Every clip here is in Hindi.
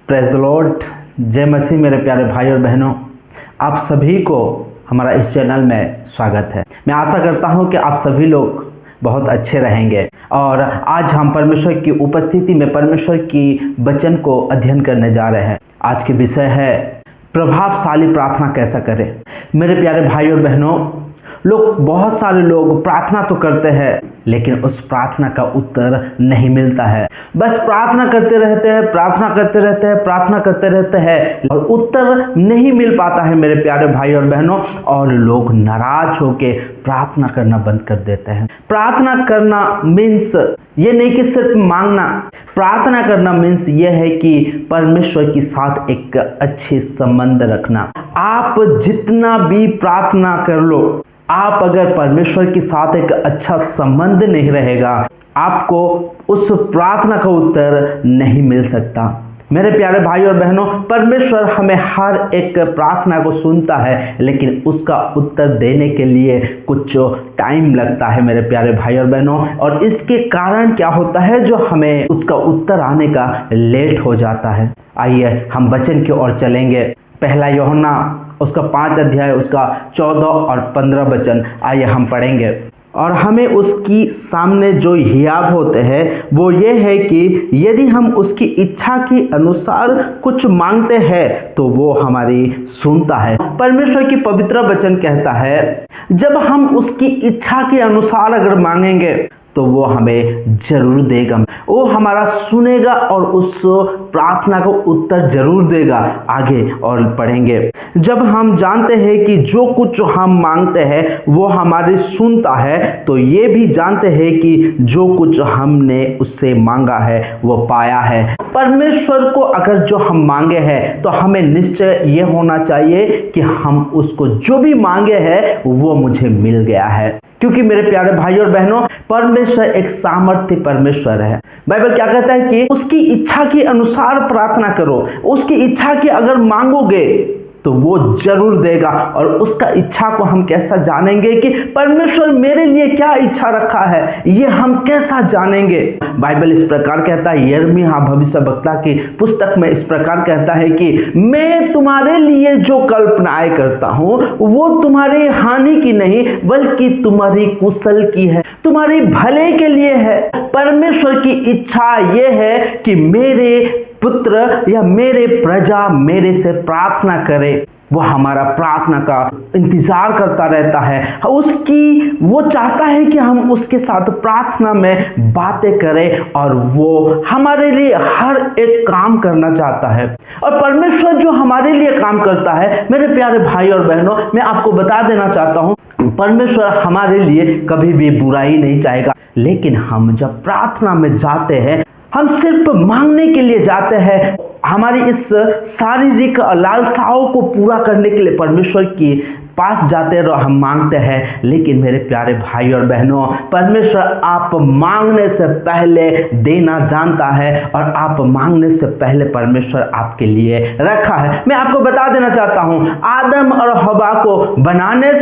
Praise the Lord. जय मसीह। मेरे प्यारे भाई और बहनों, आप सभी को हमारा इस चैनल में स्वागत है। मैं आशा करता हूं कि आप सभी लोग बहुत अच्छे रहेंगे। और आज हम परमेश्वर की उपस्थिति में परमेश्वर की वचन को अध्ययन करने जा रहे हैं। आज के विषय है प्रभावशाली प्रार्थना कैसा करें। मेरे प्यारे भाई और बहनों, बहुत सारे लोग प्रार्थना तो करते हैं लेकिन उस प्रार्थना का उत्तर नहीं मिलता है। बस प्रार्थना करते रहते हैं, प्रार्थना करते रहते हैं, प्रार्थना करते रहते हैं और उत्तर नहीं मिल पाता है मेरे प्यारे भाई और बहनों। और लोग नाराज होके प्रार्थना करना बंद कर देते हैं। प्रार्थना करना मीन्स ये नहीं कि सिर्फ मांगना। प्रार्थना करना मीन्स ये है कि परमेश्वर के साथ एक अच्छे संबंध रखना। आप जितना भी प्रार्थना कर लो, आप अगर परमेश्वर के साथ एक अच्छा संबंध नहीं रहेगा, आपको उस प्रार्थना का उत्तर नहीं मिल सकता। मेरे प्यारे भाई और बहनों, परमेश्वर हमें हर एक प्रार्थना को सुनता है लेकिन उसका उत्तर देने के लिए कुछ टाइम लगता है मेरे प्यारे भाई और बहनों। और इसके कारण क्या होता है जो हमें उसका उत्तर आने का लेट हो जाता है। आइए हम वचन की ओर चलेंगे। पहला यूहन्ना उसका 5 अध्याय उसका 14 और 15 वचन आइए हम पढ़ेंगे। और हमें उसकी सामने जो हियाव होते हैं वो ये है कि यदि हम उसकी इच्छा के अनुसार कुछ मांगते हैं तो वो हमारी सुनता है। परमेश्वर की पवित्र वचन कहता है जब हम उसकी इच्छा के अनुसार अगर मांगेंगे तो वो हमें जरूर देगा, वो हमारा सुनेगा और उस प्रार्थना को उत्तर जरूर देगा। आगे और पढ़ेंगे। जब हम जानते हैं कि जो कुछ हम मांगते हैं वो हमारी सुनता है तो ये भी जानते हैं कि जो कुछ हमने उससे मांगा है वो पाया है। परमेश्वर को अगर जो हम मांगे हैं तो हमें निश्चय ये होना चाहिए कि हम उसको जो भी मांगे हैं वो मुझे मिल गया है। क्योंकि मेरे प्यारे भाई और बहनों, परमेश्वर एक सामर्थ्य परमेश्वर है। बाइबल क्या कहता है कि उसकी इच्छा के अनुसार प्रार्थना करो। उसकी इच्छा के अगर मांगोगे तो वो जरूर देगा। और उसका इच्छा को हम कैसा जानेंगे कि परमेश्वर मेरे लिए क्या इच्छा रखा है, ये हम कैसा जानेंगे। बाइबल इस प्रकार कहता है, यिर्मयाह भविष्यवक्ता की पुस्तक में इस प्रकार कहता है कि मैं तुम्हारे लिए जो कल्पनाएं करता हूं वो तुम्हारी हानि की नहीं बल्कि तुम्हारी कुशल की है, तुम्हारी भले के लिए है। परमेश्वर की इच्छा ये है कि मेरे पुत्र या मेरे प्रजा मेरे से प्रार्थना करे। वो हमारा प्रार्थना का इंतजार करता रहता है। वो चाहता है कि हम उसके साथ प्रार्थना में बातें करें और वो हमारे लिए हर एक काम करना चाहता है। और परमेश्वर जो हमारे लिए काम करता है मेरे प्यारे भाई और बहनों, मैं आपको बता देना चाहता हूँ, परमेश्वर हमारे लिए कभी भी बुराई नहीं चाहेगा। लेकिन हम जब प्रार्थना में जाते हैं, हम सिर्फ मांगने के लिए जाते हैं, हमारी इस शारीरिक लालसाओं को पूरा करने के लिए परमेश्वर की पास जाते रहो, हम मांगते हैं। लेकिन मेरे प्यारे भाई और बहनों, परमेश्वर आप मांगने से पहले देना जानता है और आप मांगने से पहले परमेश्वर आपके लिए रखा है। मैं आपको बता देना चाहता हूं, आदम और हवा को बनाने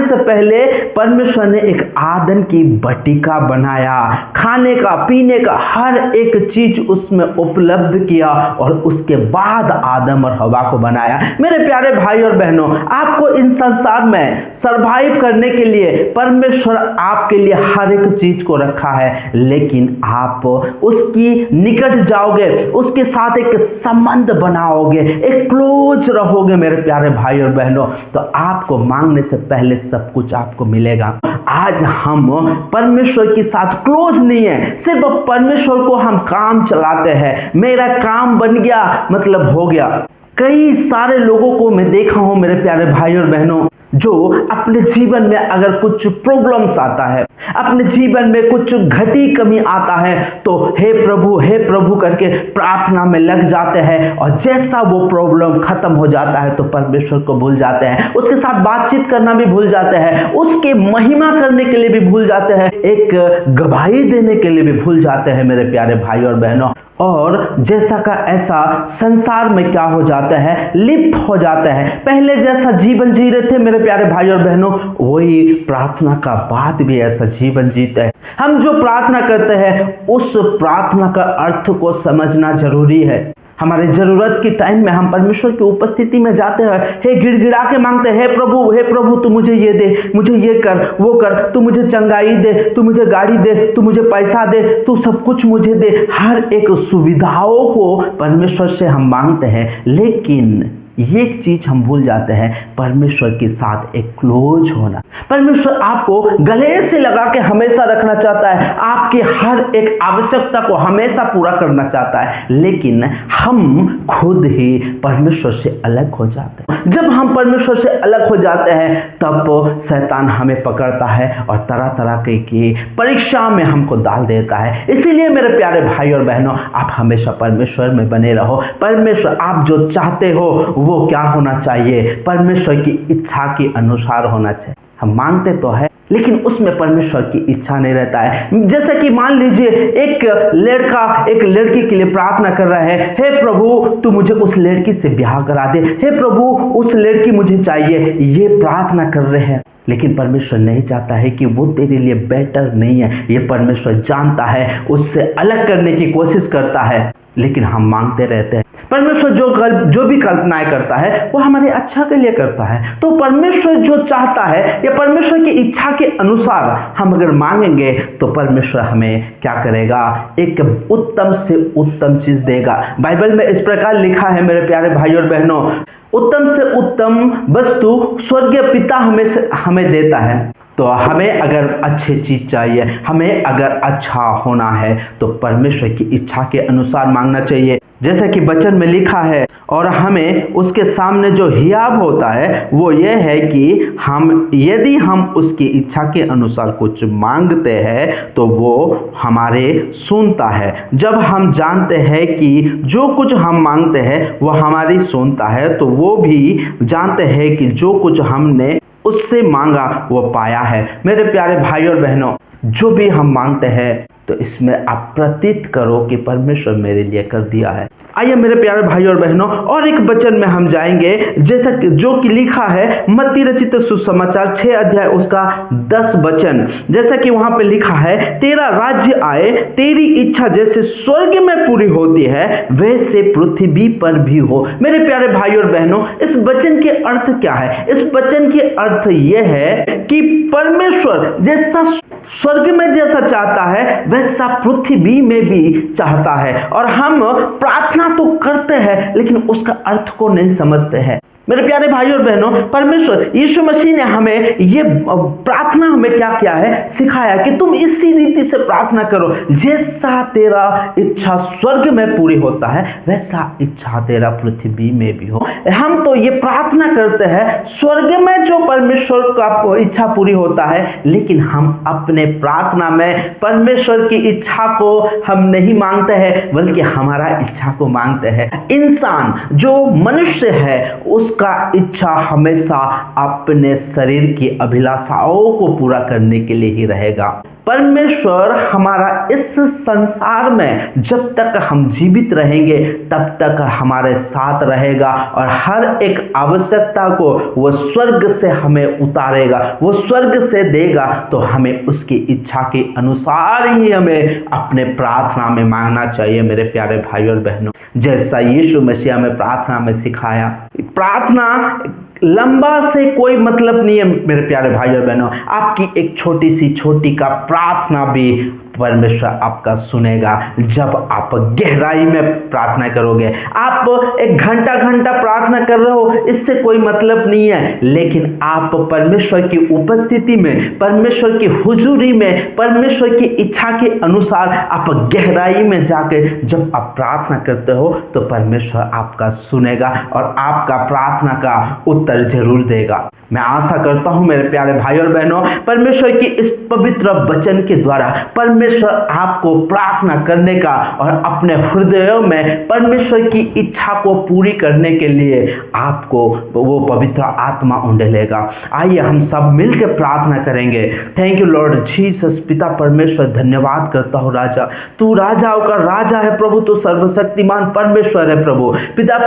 से पहले परमेश्वर ने एक आदन की बटिका बनाया। खाने का पीने का हर एक चीज उसमें उपलब्ध किया और उसके बाद आदम और हवा को बनाया। मेरे प्यारे भाई और बहनों, आपको इन संसार में सरवाइव करने के लिए परमेश्वर आपके लिए हर एक चीज को रखा है। लेकिन आप उसकी निकट जाओगे, उसके साथ एक संबंध बनाओगे, एक क्लोज रहोगे मेरे प्यारे भाई और बहनों, तो आपको मांगने से पहले सब कुछ आपको मिलेगा। आज हम परमेश्वर के साथ क्लोज नहीं है, सिर्फ परमेश्वर को हम काम चलाते हैं। मेरा काम बन गया मतलब हो गया। कई सारे लोगों को मैं देखा हूं मेरे प्यारे भाई और बहनों, जो अपने जीवन में अगर कुछ प्रॉब्लम्स आता है, अपने जीवन में कुछ घटी कमी आता है तो हे प्रभु करके प्रार्थना में लग जाते हैं। और जैसा वो प्रॉब्लम खत्म हो जाता है तो परमेश्वर को भूल जाते हैं, उसके साथ बातचीत करना भी भूल जाते हैं, उसके महिमा करने के लिए भी भूल जाते हैं, एक गवाही देने के लिए भी भूल जाते हैं मेरे प्यारे भाई और बहनों। और जैसा का ऐसा संसार में क्या हो जाता है, लिप्त हो जाता है। पहले जैसा जीवन जी रहे थे मेरे प्यारे भाई और बहनों, वही प्रार्थना का बाद भी ऐसा जीवन जीते हैं। हम जो प्रार्थना करते हैं उस प्रार्थना का अर्थ को समझना जरूरी है। हमारे जरूरत के टाइम में हम परमेश्वर की उपस्थिति में जाते हैं, हे गिड़गिड़ा के मांगते हैं, हे प्रभु तू मुझे ये दे, मुझे ये कर, वो कर, तू मुझे चंगाई दे, तू मुझे गाड़ी दे, तू मुझे पैसा दे, तू सब कुछ मुझे दे। हर एक सुविधाओं को परमेश्वर से हम मांगते हैं, लेकिन ये एक चीज हम भूल जाते हैं, परमेश्वर के साथ एक क्लोज होना। परमेश्वर आपको गले से लगा के हमेशा रखना चाहता है, आपकी हर एक आवश्यकता को हमेशा पूरा करना चाहता है, लेकिन हम खुद ही परमेश्वर से अलग हो जाते हैं। जब हम परमेश्वर से अलग हो जाते हैं तब शैतान हमें पकड़ता है और तरह तरह की परीक्षा में हमको डाल देता है। इसीलिए मेरे प्यारे भाई और बहनों, आप हमेशा परमेश्वर में बने रहो। परमेश्वर आप जो चाहते हो वो क्या होना चाहिए, परमेश्वर की इच्छा के अनुसार होना चाहिए। हम मांगते तो है लेकिन उसमें परमेश्वर की इच्छा नहीं रहता है। जैसे कि मान लीजिए एक लड़का एक लड़की के लिए प्रार्थना कर रहा है, हे प्रभु तू मुझे उस लड़की से ब्याह करा दे, हे प्रभु उस लड़की मुझे चाहिए, ये प्रार्थना कर रहे हैं। लेकिन परमेश्वर नहीं चाहता है कि वो तेरे लिए बेटर नहीं है, ये परमेश्वर जानता है, उससे अलग करने की कोशिश करता है, लेकिन हम मांगते रहते हैं। परमेश्वर जो भी कल्पनाएं करता है वो हमारे अच्छा के लिए करता है। तो परमेश्वर जो चाहता है या परमेश्वर की इच्छा के अनुसार हम अगर मांगेंगे तो परमेश्वर हमें क्या करेगा, एक उत्तम से उत्तम चीज देगा। बाइबल में इस प्रकार लिखा है मेरे प्यारे भाई और बहनों, उत्तम से उत्तम वस्तु स्वर्गीय पिता हमें देता है। तो हमें अगर अच्छी चीज चाहिए, हमें अगर अच्छा होना है तो परमेश्वर की इच्छा के अनुसार मांगना चाहिए। जैसा कि वचन में लिखा है, और हमें उसके सामने जो हियाब होता है वो ये है कि यदि हम उसकी इच्छा के अनुसार कुछ मांगते हैं तो वो हमारे सुनता है। जब हम जानते हैं कि जो कुछ हम मांगते हैं वो हमारी सुनता है, तो वो भी जानते हैं कि जो कुछ हमने उससे मांगा वो पाया है। मेरे प्यारे भाई और बहनों, जो भी हम मांगते हैं तो इसमें आप प्रतीत करो कि परमेश्वर मेरे लिए कर दिया है। आइए मेरे प्यारे भाई और बहनों, और एक वचन में हम जाएंगे, जैसा जो कि लिखा है मत्ती रचित सुसमाचार 6 अध्याय उसका 10 वचन। जैसा कि वहां पे लिखा है, तेरा राज्य आए, तेरी इच्छा जैसे स्वर्ग में पूरी होती है वैसे पृथ्वी पर भी हो। मेरे प्यारे भाई और बहनों, इस वचन के अर्थ क्या है? इस वचन के अर्थ यह है कि परमेश्वर जैसा स्वर्ग में जैसा चाहता है वैसा पृथ्वी में भी चाहता है। और हम प्रार्थना तो करते हैं लेकिन उसका अर्थ को नहीं समझते हैं। मेरे प्यारे भाई और बहनों, परमेश्वर यीशु मसीह ने हमें ये प्रार्थना हमें क्या किया है, सिखाया कि तुम इसी रीति से प्रार्थना करो, जैसा तेरा इच्छा स्वर्ग में पूरी होता है वैसा इच्छा तेरा पृथ्वी में भी हो। हम तो ये प्रार्थना करते हैं स्वर्ग में जो परमेश्वर का इच्छा पूरी होता है, लेकिन हम अपने प्रार्थना में परमेश्वर की इच्छा को हम नहीं मांगते हैं बल्कि हमारा इच्छा को मांगते हैं। इंसान जो मनुष्य है उसका इच्छा हमेशा अपने शरीर की अभिलाषाओं को पूरा करने के लिए ही रहेगा। परमेश्वर हमारा इस संसार में जब तक हम जीवित रहेंगे तब तक हमारे साथ रहेगा और हर एक आवश्यकता को वो स्वर्ग से हमें उतारेगा, वो स्वर्ग से देगा। तो हमें उसकी इच्छा के अनुसार ही हमें अपने प्रार्थना में मांगना चाहिए। मेरे प्यारे भाई और बहनों, जैसा यीशु मसीह हमें प्रार्थना में सिखाया, प्रार्थना लंबा से कोई मतलब नहीं है। मेरे प्यारे भाई और बहनों, आपकी एक छोटी का प्रार्थना भी परमेश्वर आपका सुनेगा जब आप गहराई में प्रार्थना करोगे। आप एक घंटा प्रार्थना कर रहे हो, इससे कोई मतलब नहीं है, लेकिन आप परमेश्वर की उपस्थिति में, परमेश्वर की हुजूरी में, परमेश्वर की इच्छा के अनुसार आप गहराई में जाके जब आप प्रार्थना करते हो तो परमेश्वर आपका सुनेगा और आपका प्रार्थना का उत्तर जरूर देगा। मैं आशा करता हूं मेरे प्यारे भाई और बहनों, परमेश्वर की इस पवित्र वचन के द्वारा परमेश्वर परमेश्वर आपको प्रार्थना करने का और अपने हृदयों में परमेश्वर की इच्छा को पूरी करने के लिए आपको वो पवित्र आत्मा उंडेलेगा। आइए हम सब मिलकर प्रार्थना करेंगे। Thank you Lord Jesus. पिता परमेश्वर, धन्यवाद करता हूँ राजा, तू राजाओं का राजा है प्रभु, तू सर्वशक्तिमान परमेश्वर है प्रभु। पिता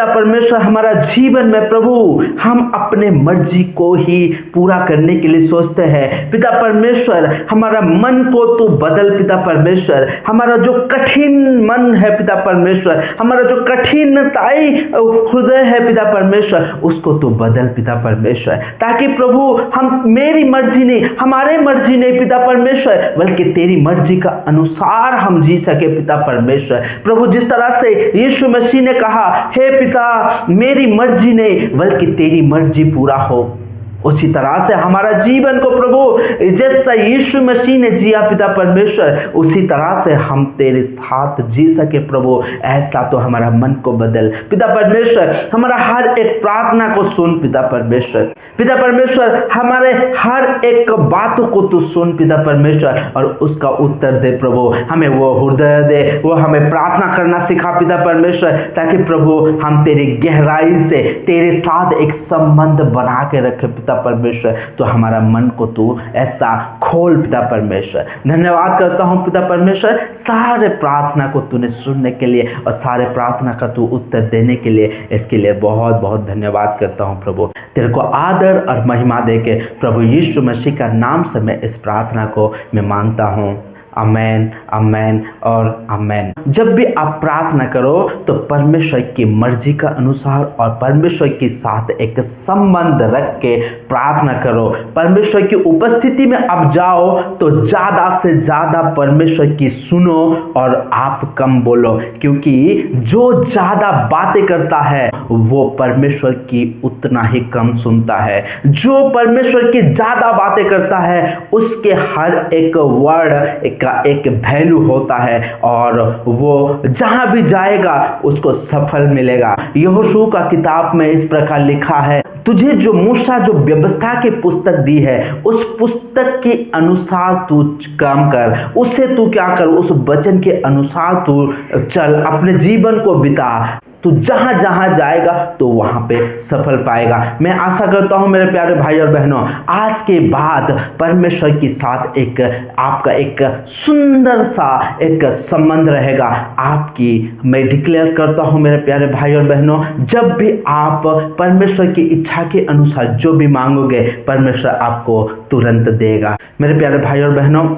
परमेश्वर हमारा जीवन में प्रभु हम अपने मर्जी को ही पूरा करने के लिए सोचते हैं। पिता परमेश्वर हमारा मन को तू बदल। पिता परमेश्वर हमारा जो कठिन मन है पिता परमेश्वर, हमारा जो कठिनताई हृदय है पिता परमेश्वर, उसको तू बदल पिता परमेश्वर, ताकि प्रभु हम मेरी मर्जी नहीं, हमारे मर्जी नहीं पिता परमेश्वर, बल्कि तेरी मर्जी का अनुसार हम जी सके पिता परमेश्वर। प्रभु जिस तरह से यीशु मसीह ने कहा, हे पिता मेरी मर्जी नहीं बल्कि तेरी मर्जी पूरा हो, उसी तरह से हमारा जीवन को प्रभु जैसा यीशु मसीह ने जिया पिता परमेश्वर, उसी तरह से हम तेरे साथ जी सके प्रभु। ऐसा तो हमारा मन को बदल पिता परमेश्वर, हमारा हर एक प्रार्थना को सुन पिता परमेश्वर। पिता परमेश्वर हमारे हर एक बातों को तू सुन पिता परमेश्वर और उसका उत्तर दे प्रभु। हमें वो हृदय दे, वो हमें प्रार्थना करना सिखा पिता परमेश्वर, ताकि प्रभु हम तेरी गहराई से तेरे साथ एक संबंध बना के रखे पिता परमेश्वर। तो हमारा मन को तू ऐसा खोल पिता परमेश्वर। धन्यवाद करता हूं पिता परमेश्वर, सारे प्रार्थना को तूने सुनने के लिए और सारे प्रार्थना का तू उत्तर देने के लिए, इसके लिए बहुत बहुत धन्यवाद करता हूं प्रभु। तेरे को आदर और महिमा देके प्रभु यीशु मसीह का नाम से मैं इस प्रार्थना को मैं मांगता हूं। आमेन, आमेन और आमेन। जब भी आप प्रार्थना करो तो परमेश्वर की मर्जी का अनुसार और परमेश्वर के साथ एक संबंध रख के प्रार्थना करो। परमेश्वर की उपस्थिति में आप जाओ तो ज़्यादा से ज़्यादा परमेश्वर की सुनो और आप कम बोलो, क्योंकि जो ज़्यादा बातें करता है वो परमेश्वर की उतना ही कम सुनता है। जो परमेश्वर की ज़्यादा बातें करता है उसके हर एक वर्ड का एक वैल्यू होता है और वो जहां भी जाएगा उसको सफल मिलेगा। यहोशू का किताब में इस प्रकार लिखा है, तुझे जो मूसा जो व्यवस्था की पुस्तक दी है उस पुस्तक के अनुसार तू काम कर, उससे तू क्या कर, उस वचन के अनुसार तू चल, अपने जीवन को बिता। तू जहां जहां जाएगा तो वहां पे सफल पाएगा। मैं आशा करता हूं मेरे प्यारे भाई और बहनों, आज के बाद परमेश्वर के साथ एक आपका एक सुंदर सा एक संबंध रहेगा आपकी। मैं डिक्लेयर करता हूं मेरे प्यारे भाई और बहनों, जब भी आप परमेश्वर की इच्छा के अनुसार जो भी मांगोगे परमेश्वर आपको तुरंत देगा। मेरे प्यारे भाई और बहनों,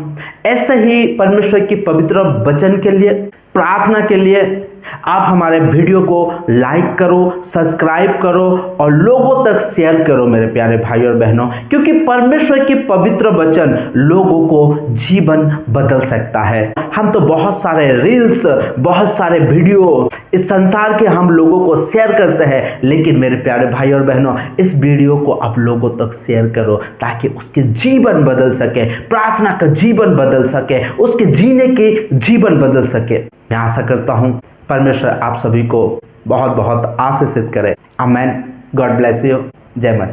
ऐसे ही परमेश्वर की पवित्र वचन के लिए, प्रार्थना के लिए आप हमारे वीडियो को लाइक करो, सब्सक्राइब करो और लोगों तक शेयर करो मेरे प्यारे भाई और बहनों, क्योंकि परमेश्वर की पवित्र वचन लोगों को जीवन बदल सकता है। हम तो बहुत सारे रील्स, बहुत सारे वीडियो इस संसार के हम लोगों को शेयर करते हैं, लेकिन मेरे प्यारे भाई और बहनों इस वीडियो को आप लोगों तक शेयर करो ताकि उसके जीवन बदल सके, प्रार्थना का जीवन बदल सके, उसके जीने के जीवन बदल सके। मैं आशा करता हूं परमेश्वर आप सभी को बहुत बहुत आशीषित करे। आमेन। God bless you. जय मसीह।